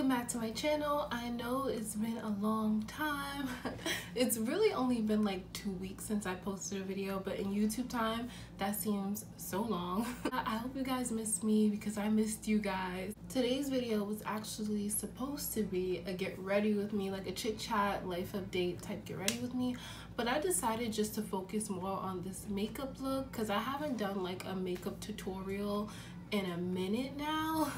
welcome back to my channel. I know it's been a long time. It's really only been like 2 weeks since I posted a video, but in YouTube time that seems so long. I hope you guys missed me because I missed you guys. Today's video was actually supposed to be a get ready with me, like a chit chat life update type get ready with me, but I decided just to focus more on this makeup look because I haven't done like a makeup tutorial in a minute now.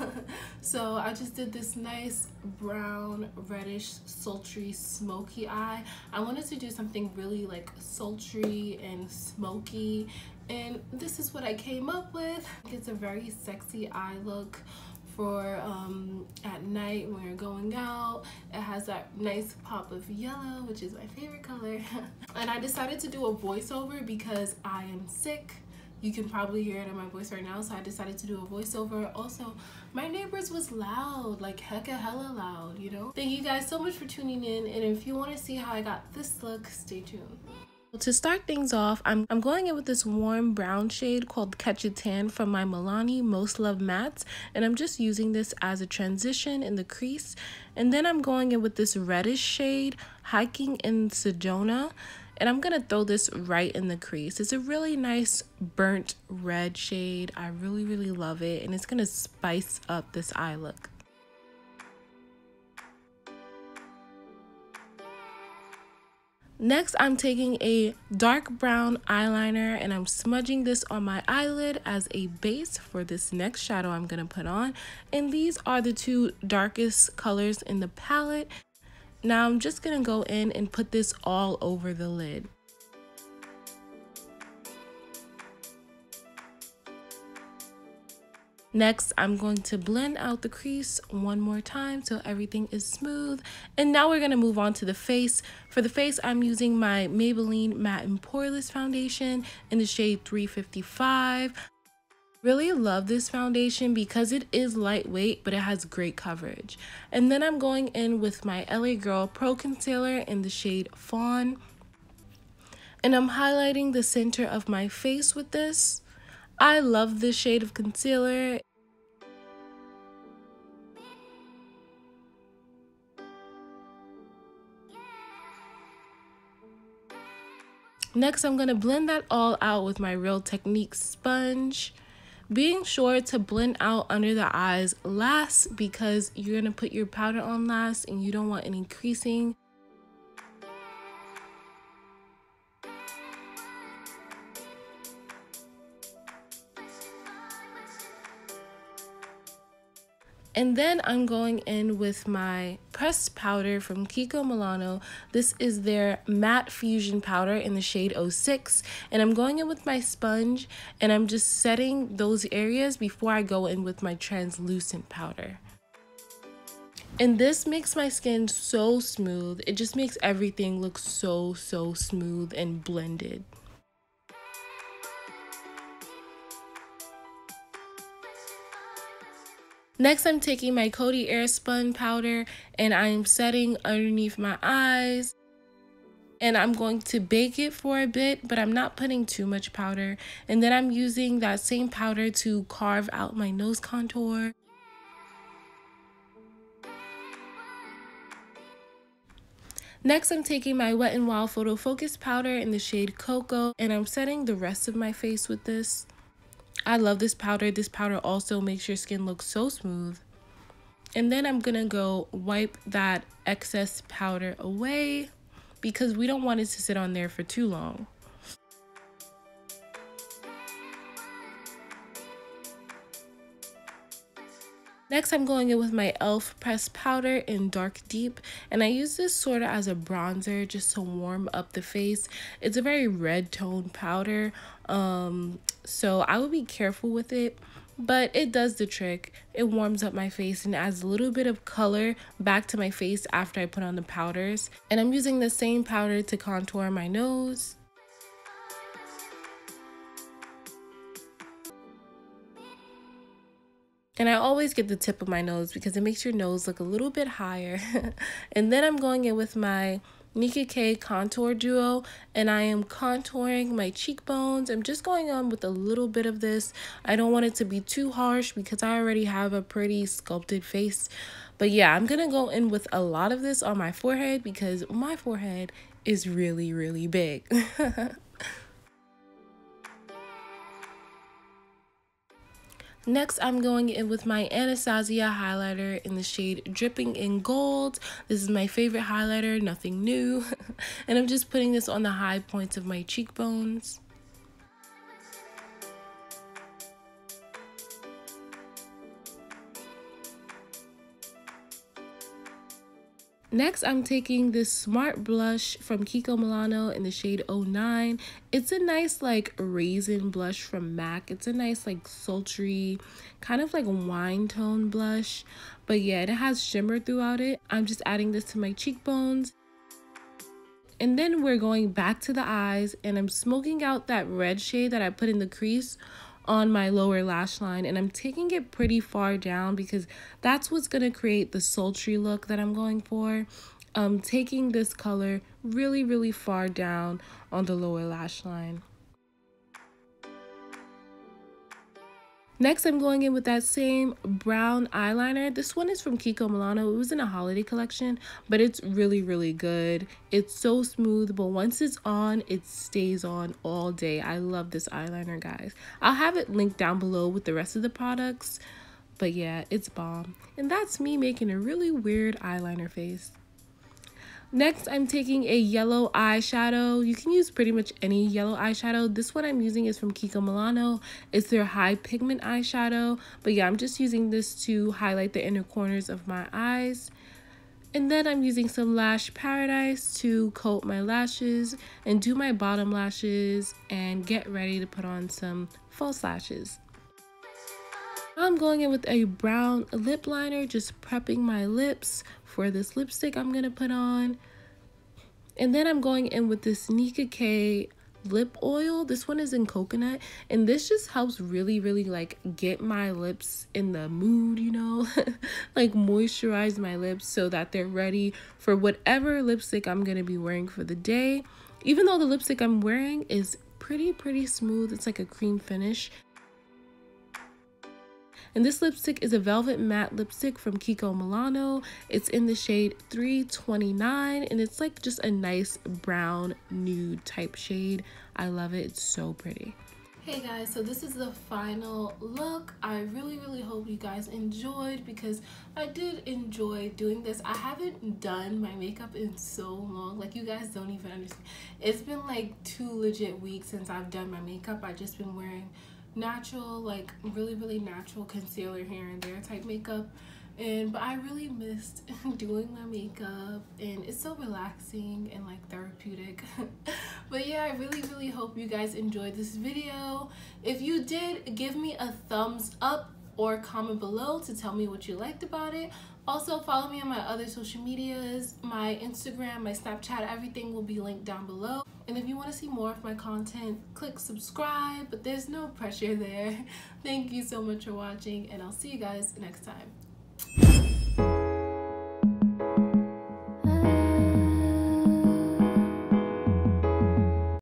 So I just did this nice brown reddish sultry smoky eye. I wanted to do something really like sultry and smoky, and this is what I came up with. It's a very sexy eye look for at night when you're going out. It has that nice pop of yellow, which is my favorite color. And I decided to do a voiceover because I am sick. You can probably hear it in my voice right now, so I decided to do a voiceover. Also, my neighbors was loud, like hella loud, you know? Thank you guys so much for tuning in, and if you want to see how I got this look, stay tuned. To start things off, I'm going in with this warm brown shade called Catch a Tan from my Milani Most Love Mattes, and I'm just using this as a transition in the crease. And then I'm going in with this reddish shade, Hiking in Sedona, and I'm gonna throw this right in the crease. It's a really nice burnt red shade. I really love it, and it's gonna spice up this eye look. Next, I'm taking a dark brown eyeliner and I'm smudging this on my eyelid as a base for this next shadow I'm gonna put on. And these are the two darkest colors in the palette. Now I'm just gonna go in and put this all over the lid. Next, I'm going to blend out the crease one more time so everything is smooth. And now we're gonna move on to the face. For the face, I'm using my Maybelline Matte and Poreless foundation in the shade 355. Really love this foundation because it is lightweight, but it has great coverage. And then I'm going in with my LA Girl Pro Concealer in the shade Fawn. And I'm highlighting the center of my face with this. I love this shade of concealer. Next, I'm going to blend that all out with my Real Technique sponge. Being sure to blend out under the eyes last because you're going to put your powder on last and you don't want any creasing. And then I'm going in with my pressed powder from Kiko Milano. This is their matte fusion powder in the shade 06. And I'm going in with my sponge and I'm just setting those areas before I go in with my translucent powder. And this makes my skin so smooth. It just makes everything look so smooth and blended. Next, I'm taking my Coty Airspun powder and I'm setting underneath my eyes. And I'm going to bake it for a bit, but I'm not putting too much powder. And then I'm using that same powder to carve out my nose contour. Next, I'm taking my Wet n Wild Photo Focus powder in the shade Cocoa, and I'm setting the rest of my face with this. I love this powder. This powder also makes your skin look so smooth. And then I'm gonna go wipe that excess powder away because we don't want it to sit on there for too long. Next, I'm going in with my e.l.f. pressed powder in Dark Deep, and I use this sort of as a bronzer just to warm up the face. It's a very red tone powder, so I would be careful with it, but it does the trick. It warms up my face and adds a little bit of color back to my face after I put on the powders. And I'm using the same powder to contour my nose. And I always get the tip of my nose because it makes your nose look a little bit higher. And then I'm going in with my Nika K Contour Duo, and I am contouring my cheekbones. I'm just going on with a little bit of this. I don't want it to be too harsh because I already have a pretty sculpted face. But yeah, I'm gonna go in with a lot of this on my forehead because my forehead is really, really big. Next, I'm going in with my Anastasia highlighter in the shade Dripping in Gold. This is my favorite highlighter, nothing new. And I'm just putting this on the high points of my cheekbones. Next, I'm taking this Smart Blush from Kiko Milano in the shade 09. It's a nice like raisin blush from MAC. It's a nice like sultry, kind of like wine tone blush. But yeah, it has shimmer throughout it. I'm just adding this to my cheekbones. And then we're going back to the eyes, and I'm smoking out that red shade that I put in the crease on my lower lash line, and I'm taking it pretty far down because that's what's going to create the sultry look that I'm going for. Taking this color really, really far down on the lower lash line. Next, I'm going in with that same brown eyeliner. This one is from Kiko Milano. It was in a holiday collection, but it's really, really good. It's so smooth, but once it's on, it stays on all day. I love this eyeliner, guys. I'll have it linked down below with the rest of the products, but yeah, it's bomb. And that's me making a really weird eyeliner face. Next, I'm taking a yellow eyeshadow. You can use pretty much any yellow eyeshadow. This one I'm using is from Kiko Milano. It's their high pigment eyeshadow. But yeah, I'm just using this to highlight the inner corners of my eyes. And then I'm using some Lash Paradise to coat my lashes and do my bottom lashes and get ready to put on some false lashes. I'm going in with a brown lip liner, just prepping my lips for this lipstick I'm going to put on. And then I'm going in with this Nika K lip oil. This one is in coconut, and this just helps really, really like get my lips in the mood, you know, like moisturize my lips so that they're ready for whatever lipstick I'm going to be wearing for the day. Even though the lipstick I'm wearing is pretty smooth, it's like a cream finish. And this lipstick is a velvet matte lipstick from Kiko Milano. It's in the shade 329, and it's like just a nice brown nude type shade. I love it. It's so pretty. Hey guys, so this is the final look. I really hope you guys enjoyed because I did enjoy doing this. I haven't done my makeup in so long, like you guys don't even understand. It's been like 2 legit weeks since I've done my makeup. I've just been wearing natural, like really natural concealer here and there type makeup, but I really missed doing my makeup, and it's so relaxing and like therapeutic. But yeah, I really hope you guys enjoyed this video. If you did, give me a thumbs up or comment below to tell me what you liked about it. Also, follow me on my other social medias, my Instagram, my Snapchat, everything will be linked down below. And if you want to see more of my content, click subscribe, but there's no pressure there. Thank you so much for watching, and I'll see you guys next time.